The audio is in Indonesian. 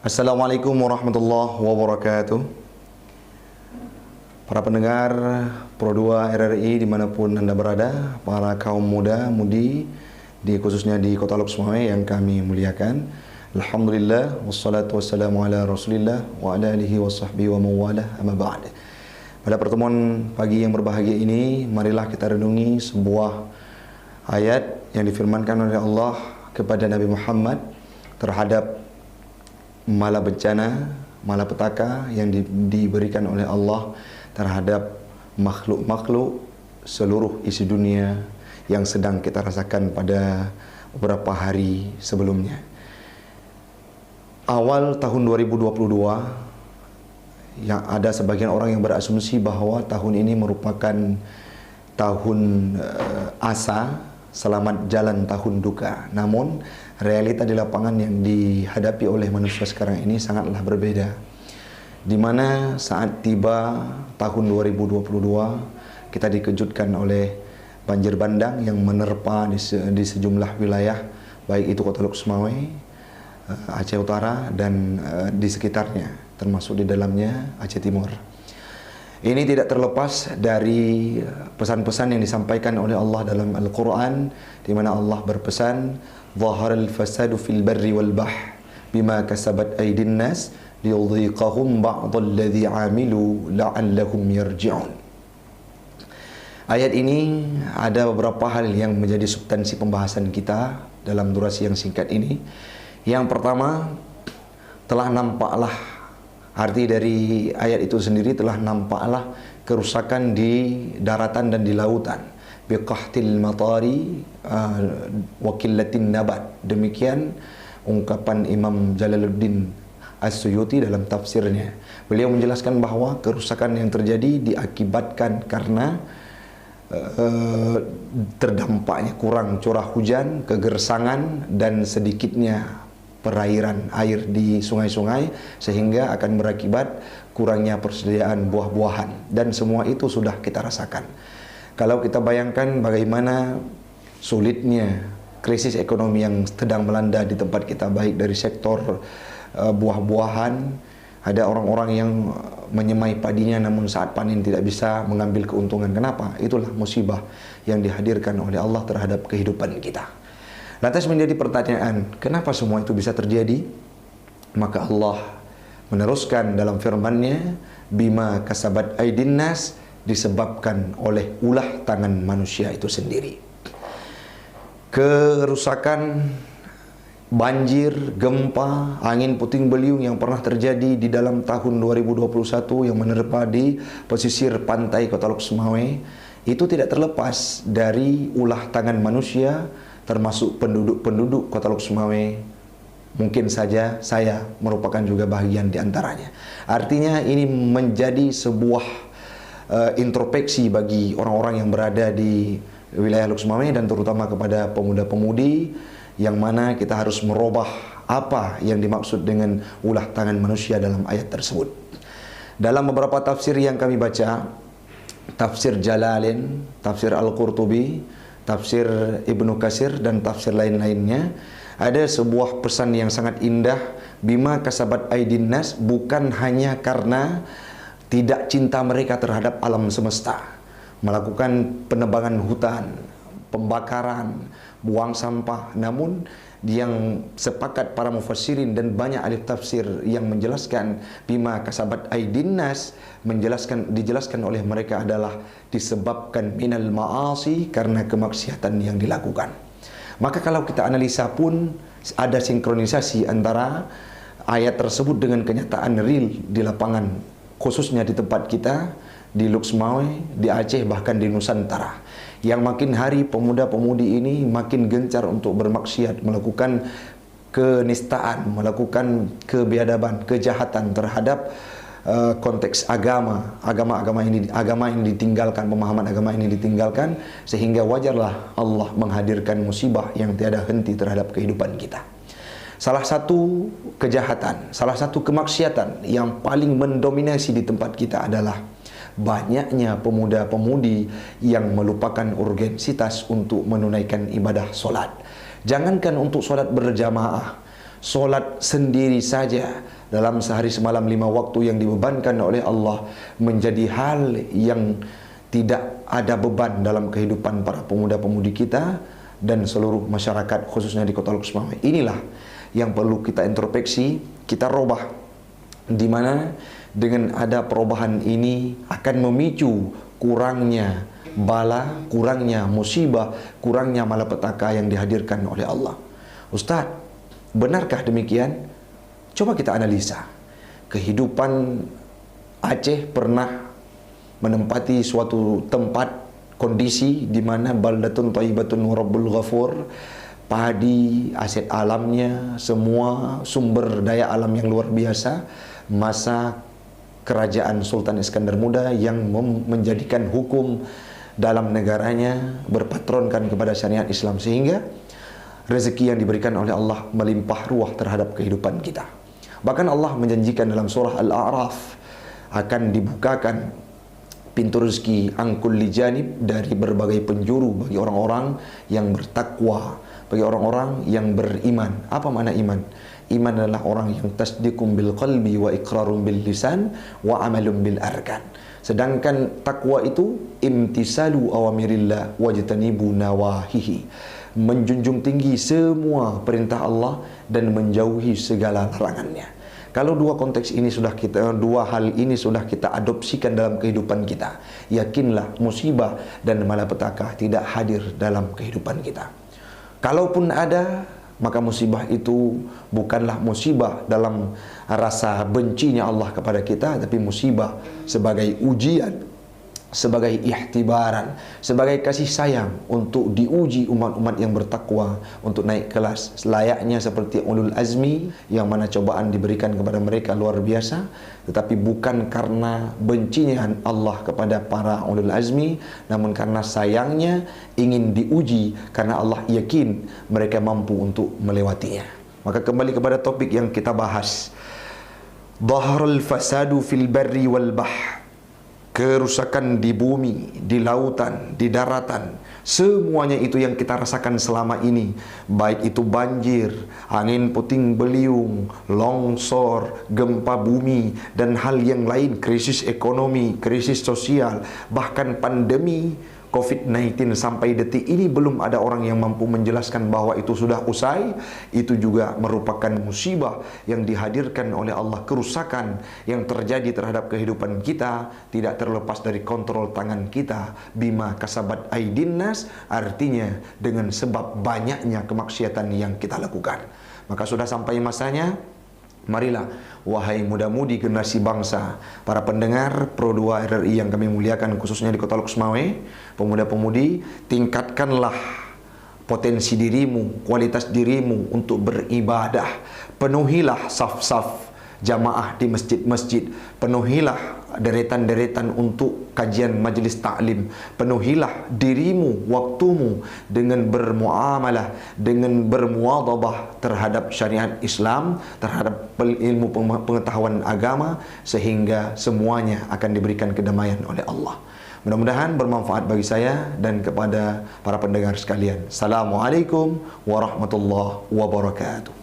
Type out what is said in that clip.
Assalamualaikum warahmatullahi wabarakatuh. Para pendengar Pro 2 RRI dimanapun Anda berada, para kaum muda, mudi, khususnya di Kota Lok Sumawe yang kami muliakan. Alhamdulillah, wassalatu wassalamu ala rasulillah wa ala alihi wa sahbihi wa mawalah, amma ba'd. Pada pertemuan pagi yang berbahagia ini, marilah kita renungi sebuah ayat yang difirmankan oleh Allah kepada Nabi Muhammad terhadap malapetaka, malapetaka yang diberikan oleh Allah terhadap makhluk-makhluk seluruh isi dunia yang sedang kita rasakan pada beberapa hari sebelumnya. Awal tahun 2022, yang ada sebagian orang yang berasumsi bahwa tahun ini merupakan tahun asa, selamat jalan tahun duka. Namun realita di lapangan yang dihadapi oleh manusia sekarang ini sangatlah berbeda. Di mana saat tiba tahun 2022, kita dikejutkan oleh banjir bandang yang menerpa di sejumlah wilayah, baik itu Kota Lok Sumawe, Aceh Utara, dan di sekitarnya, termasuk di dalamnya Aceh Timur. Ini tidak terlepas dari pesan-pesan yang disampaikan oleh Allah dalam Al-Quran, di mana Allah berpesan, "Zaharal fasadu fil barri wal bahr bima kasabat aydin nas liyudhiqahum ba'dalladzi 'amilu la'allahum yarji'un." Ayat ini ada beberapa hal yang menjadi substansi pembahasan kita dalam durasi yang singkat ini. Yang pertama, telah nampaklah, arti dari ayat itu sendiri telah nampaklah kerusakan di daratan dan di lautan. Biqahtil matari wa qillatin nabat. Demikian ungkapan Imam Jalaluddin As-Suyuti dalam tafsirnya. Beliau menjelaskan bahwa kerusakan yang terjadi diakibatkan karena terdampaknya kurang curah hujan, kegersangan, dan sedikitnya perairan air di sungai-sungai, sehingga akan berakibat kurangnya persediaan buah-buahan, dan semua itu sudah kita rasakan. Kalau kita bayangkan bagaimana sulitnya krisis ekonomi yang sedang melanda di tempat kita, baik dari sektor buah-buahan, ada orang-orang yang menyemai padinya namun saat panen tidak bisa mengambil keuntungan. Kenapa? Itulah musibah yang dihadirkan oleh Allah terhadap kehidupan kita. Lantas menjadi pertanyaan, kenapa semua itu bisa terjadi? Maka Allah meneruskan dalam firman-Nya, bima kasabat aydin nas, disebabkan oleh ulah tangan manusia itu sendiri. Kerusakan, banjir, gempa, angin puting beliung yang pernah terjadi di dalam tahun 2021 yang menerpa di pesisir pantai Kota Lok Sumawe, itu tidak terlepas dari ulah tangan manusia, termasuk penduduk-penduduk Kota Lok Sumawe. Mungkin saja saya merupakan juga bagian di antaranya. Artinya ini menjadi sebuah introspeksi bagi orang-orang yang berada di wilayah Lok Sumawe, dan terutama kepada pemuda-pemudi, yang mana kita harus merubah apa yang dimaksud dengan ulah tangan manusia dalam ayat tersebut. Dalam beberapa tafsir yang kami baca, tafsir Jalalain, tafsir Al-Qurtubi, tafsir Ibnu Katsir, dan tafsir lain-lainnya, ada sebuah pesan yang sangat indah. Bima kasabat aydin nas, bukan hanya karena tidak cinta mereka terhadap alam semesta, melakukan penebangan hutan, pembakaran, buang sampah, namun yang sepakat para mufassirin dan banyak ahli tafsir yang menjelaskan bima kasabat aydin nas, dijelaskan oleh mereka adalah disebabkan minal ma'asi, karena kemaksiatan yang dilakukan. Maka kalau kita analisa pun ada sinkronisasi antara ayat tersebut dengan kenyataan real di lapangan, khususnya di tempat kita, di Lok Sumawe, di Aceh, bahkan di Nusantara, yang makin hari pemuda-pemudi ini makin gencar untuk bermaksiat, melakukan kenistaan, melakukan kebiadaban, kejahatan terhadap konteks agama ini ditinggalkan, pemahaman agama ini ditinggalkan, sehingga wajarlah Allah menghadirkan musibah yang tiada henti terhadap kehidupan kita. Salah satu kejahatan, salah satu kemaksiatan yang paling mendominasi di tempat kita adalah banyaknya pemuda-pemudi yang melupakan urgensitas untuk menunaikan ibadah solat. Jangankan untuk solat berjamaah, solat sendiri saja dalam sehari semalam 5 waktu yang dibebankan oleh Allah menjadi hal yang tidak ada beban dalam kehidupan para pemuda-pemudi kita dan seluruh masyarakat khususnya di Kota Lok-Sumawe. Inilah yang perlu kita introspeksi, kita robah, di mana dengan ada perubahan ini akan memicu kurangnya bala, kurangnya musibah, kurangnya malapetaka yang dihadirkan oleh Allah. Ustaz, benarkah demikian? Coba kita analisa. Kehidupan Aceh pernah menempati suatu tempat, kondisi di mana baldatun thayyibatun wa rabbul ghafur, padi, aset alamnya, semua sumber daya alam yang luar biasa, masa kerajaan Sultan Iskandar Muda yang menjadikan hukum dalam negaranya berpatronkan kepada syariat Islam, sehingga rezeki yang diberikan oleh Allah melimpah ruah terhadap kehidupan kita. Bahkan Allah menjanjikan dalam surah Al-A'raf akan dibukakan pintu rezeki angkul lijanib dari berbagai penjuru bagi orang-orang yang bertakwa, bagi orang-orang yang beriman. Apa makna iman? Iman adalah orang yang tasdiqum bil qalbi wa iqrarum bil lisan wa amalum bil arkan. Sedangkan takwa itu imtisalu awamirillah wajtanibu nawahihi, menjunjung tinggi semua perintah Allah dan menjauhi segala larangannya. Kalau dua hal ini sudah kita adopsikan dalam kehidupan kita, yakinlah musibah dan malapetaka tidak hadir dalam kehidupan kita. Kalaupun ada, maka musibah itu bukanlah musibah dalam rasa bencinya Allah kepada kita, tapi musibah sebagai ujian, sebagai ihtibaran, sebagai kasih sayang untuk diuji umat-umat yang bertakwa untuk naik kelas, layaknya seperti ulul azmi yang mana cobaan diberikan kepada mereka luar biasa, tetapi bukan karena bencinya Allah kepada para ulul azmi, namun karena sayangnya ingin diuji, karena Allah yakin mereka mampu untuk melewatinya. Maka kembali kepada topik yang kita bahas, dhahrul fasadu fil barri wal bahr, kerusakan di bumi, di lautan, di daratan, semuanya itu yang kita rasakan selama ini, baik itu banjir, angin puting beliung, longsor, gempa bumi, dan hal yang lain, krisis ekonomi, krisis sosial, bahkan pandemi COVID-19 sampai detik ini belum ada orang yang mampu menjelaskan bahwa itu sudah usai. Itu juga merupakan musibah yang dihadirkan oleh Allah. Kerusakan yang terjadi terhadap kehidupan kita tidak terlepas dari kontrol tangan kita. Bima kasabat aidin nas, artinya dengan sebab banyaknya kemaksiatan yang kita lakukan. Maka sudah sampai masanya, marilah wahai muda-mudi generasi bangsa, para pendengar Pro 2 RRI yang kami muliakan khususnya di Kota Lok-Sumawe, pemuda-pemudi, tingkatkanlah potensi dirimu, kualitas dirimu untuk beribadah. Penuhilah saf-saf jamaah di masjid-masjid, penuhilah deretan-deretan untuk kajian majlis taklim, penuhilah dirimu, waktumu dengan bermuamalah, dengan bermuadhabah terhadap syariat Islam, terhadap ilmu pengetahuan agama, sehingga semuanya akan diberikan kedamaian oleh Allah. Mudah-mudahan bermanfaat bagi saya dan kepada para pendengar sekalian. Assalamualaikum warahmatullahi wabarakatuh.